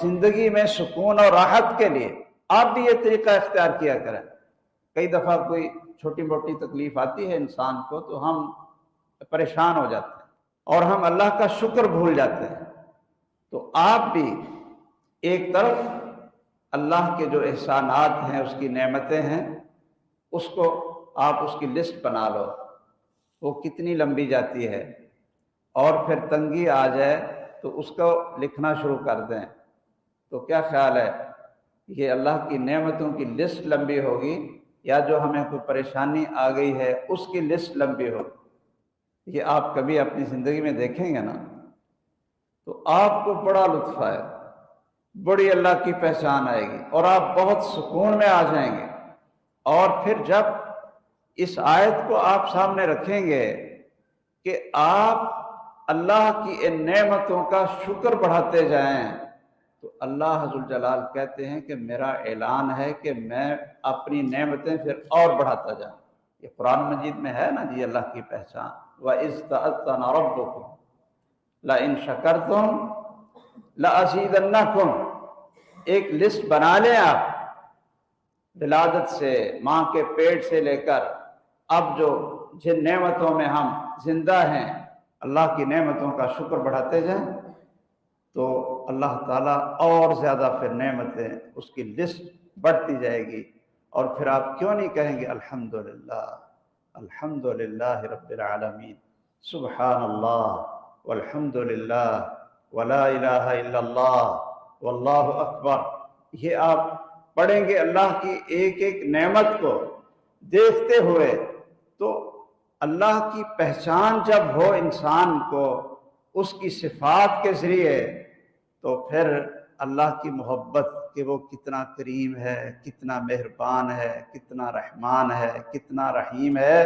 زندگی میں سکون اور راحت کے لیے آپ بھی یہ طریقہ اختیار کیا کریں۔ کئی دفعہ کوئی چھوٹی موٹی تکلیف آتی ہے انسان کو تو ہم پریشان ہو جاتے ہیں اور ہم اللہ کا شکر بھول جاتے ہیں۔ تو آپ بھی ایک طرف اللہ کے جو احسانات ہیں، اس کی نعمتیں ہیں، اس کو آپ اس کی لسٹ بنا لو، وہ کتنی لمبی جاتی ہے، اور پھر تنگی آ جائے تو اس کو لکھنا شروع کر دیں۔ تو کیا خیال ہے، یہ اللہ کی نعمتوں کی لسٹ لمبی ہوگی یا جو ہمیں کوئی پریشانی آ گئی ہے اس کی لسٹ لمبی ہوگی؟ یہ آپ کبھی اپنی زندگی میں دیکھیں گے نا تو آپ کو بڑا لطف آئے، بڑی اللہ کی پہچان آئے گی اور آپ بہت سکون میں آ جائیں گے۔ اور پھر جب اس آیت کو آپ سامنے رکھیں گے کہ آپ اللہ کی ان نعمتوں کا شکر بڑھاتے جائیں، تو اللہ حضر الجلال کہتے ہیں کہ میرا اعلان ہے کہ میں اپنی نعمتیں پھر اور بڑھاتا جاؤں۔ یہ قرآن مجید میں ہے نا جی اللہ کی پہچان، وَإِذْ تَأَذَّنَ رَبُّكُمْ لَئِن شَكَرْتُمْ لَأَزِيدَنَّكُمْ۔ ایک لسٹ بنا لیں آپ، ولادت سے، ماں کے پیٹ سے لے کر اب جو جن نعمتوں میں ہم زندہ ہیں، اللہ کی نعمتوں کا شکر بڑھاتے جائیں تو اللہ تعالیٰ اور زیادہ پھر نعمتیں، اس کی لسٹ بڑھتی جائے گی، اور پھر آپ کیوں نہیں کہیں گے الحمدللہ الحمدللہ رب العالمین، سبحان اللہ والحمدللہ ولا الہ الا اللہ واللہ اکبر۔ یہ آپ پڑھیں گے اللہ کی ایک ایک نعمت کو دیکھتے ہوئے، تو اللہ کی پہچان جب ہو انسان کو اس کی صفات کے ذریعے، تو پھر اللہ کی محبت کہ وہ کتنا کریم ہے، کتنا مہربان ہے، کتنا رحمان ہے، کتنا رحیم ہے،